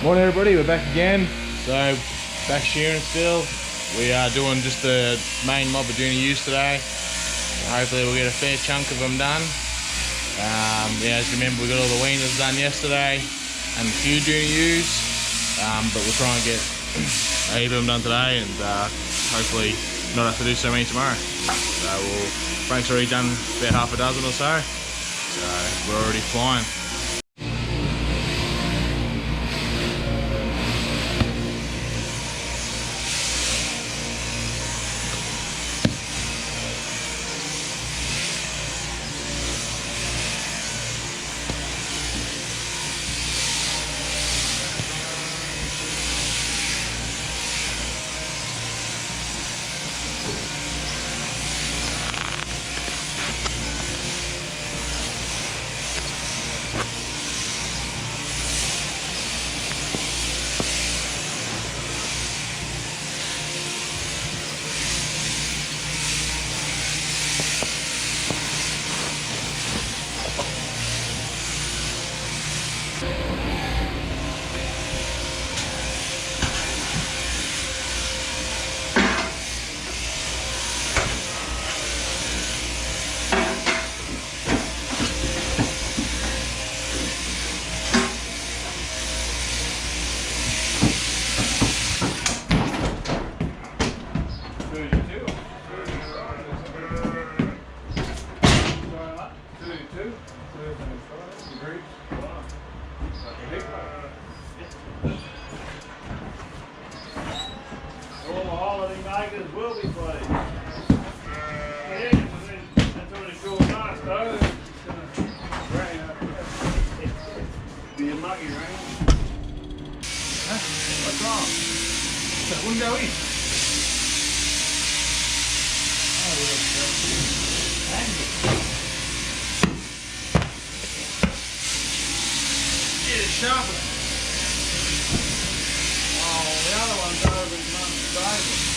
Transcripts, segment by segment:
Morning everybody, we're back again. So, back shearing still. We are doing just the main mob of Dohne ewes today. Hopefully we'll get a fair chunk of them done. Yeah, as you remember, we got all the weaners done yesterday and a few Dohne ewes. But we'll try and get a heap of them done today and hopefully not have to do so many tomorrow. So Frank's already done about half a dozen or so. So we're already flying. All the holiday makers will be pleased. Yeah, that's already cool nice though. It's gonna rain up. Be a muggy rain. Huh? What's wrong? That wouldn't go in. Oh, get it sharper. Oh, the other one's over in Mum's stable.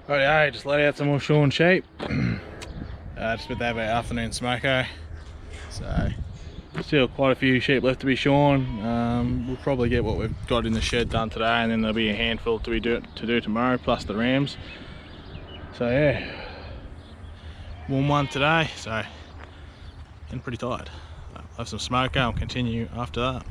Rightio, just let out some more shorn sheep. Just about to have our afternoon smoko. So, still quite a few sheep left to be shorn. We'll probably get what we've got in the shed done today, and then there'll be a handful to do tomorrow, plus the rams. So yeah, warm one today, so getting pretty tired. I'll have some smoko and continue after that.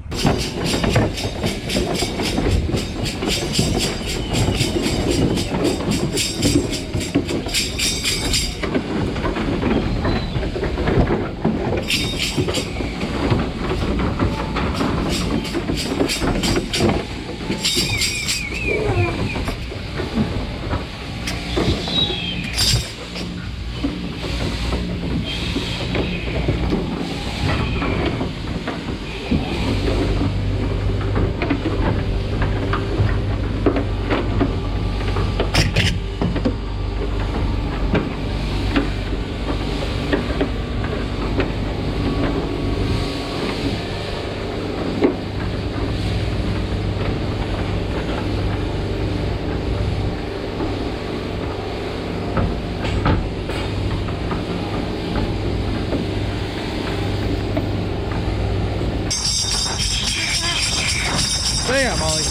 There, Molly.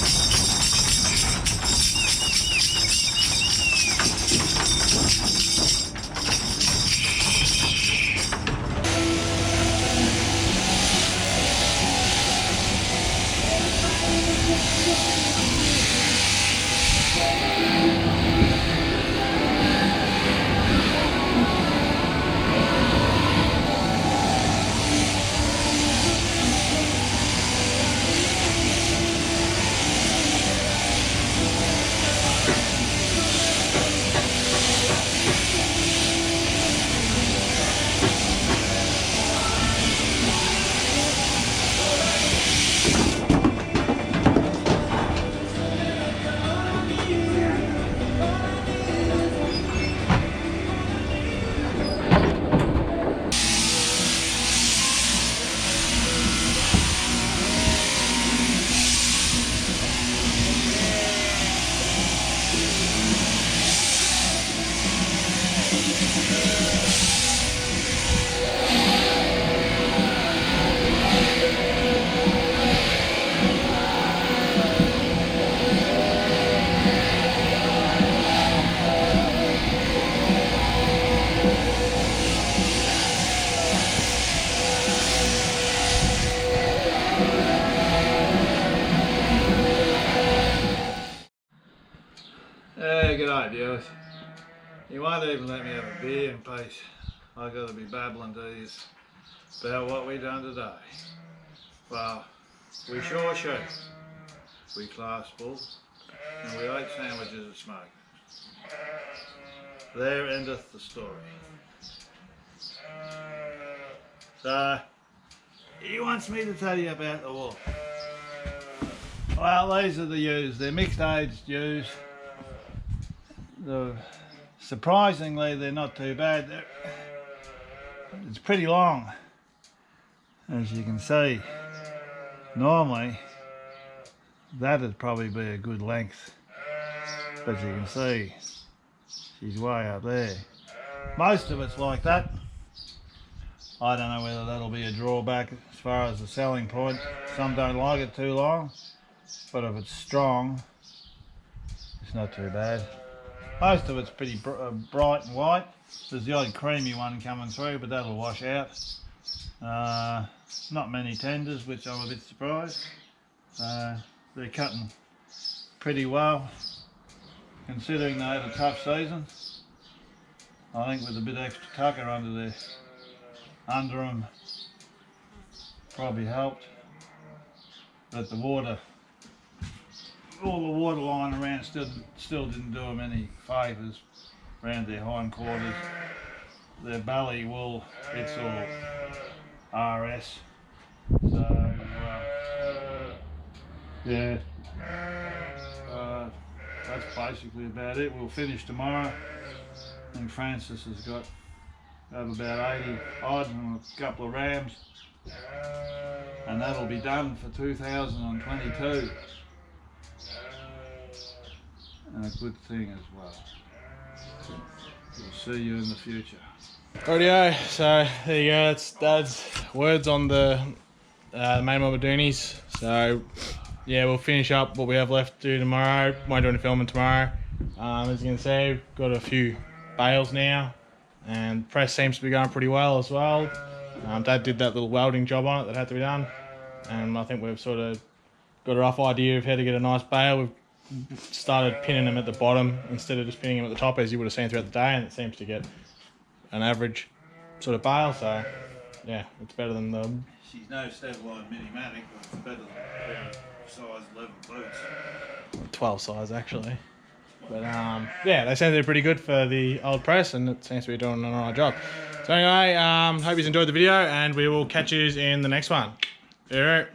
Hey, g'day viewers. You won't even let me have a beer in peace. I've got to be babbling to you about what we done today. Well, we shore sheep, we class bull, and we ate sandwiches of smoke. there endeth the story. So, he wants me to tell you about the wool. Well, these are the ewes. They're mixed aged ewes. Surprisingly, they're not too bad. It's pretty long, as you can see. Normally, that'd probably be a good length, but you can see she's way up there. Most of it's like that. I don't know whether that'll be a drawback as far as the selling point. Some don't like it too long, but if it's strong, it's not too bad. Most of it's pretty bright and white. There's the odd creamy one coming through, but that'll wash out. Not many tenders, which I'm a bit surprised. They're cutting pretty well, considering they had a tough season. I think with a bit extra tucker under them probably helped. But the water, all the water line around still didn't do them any favours around their hindquarters. Their belly wool, it's all RS. So yeah, that's basically about it. We'll finish tomorrow. I think Francis has got about 80 odd and a couple of rams, and that'll be done for 2022. And a good thing as well. We'll see you in the future. Rightio, so there you go, that's Dad's words on the main mob of Dohnes. So yeah, we'll finish up what we have left to do tomorrow. Won't do any filming tomorrow. As you can see, we've got a few bales now, and press seems to be going pretty well as well. Dad did that little welding job on it that had to be done, and I think we've sort of got a rough idea of how to get a nice bale. We've started pinning them at the bottom instead of just pinning them at the top, as you would have seen throughout the day, and it seems to get an average sort of bale. So yeah, it's better than the... She's no Stevline Minimatic, but it's better than a pair of size 11 boots. 12 size actually. But yeah, they seem to be pretty good for the old press, and it seems to be doing an alright job. So anyway, hope you enjoyed the video, and we will catch you in the next one. Alright.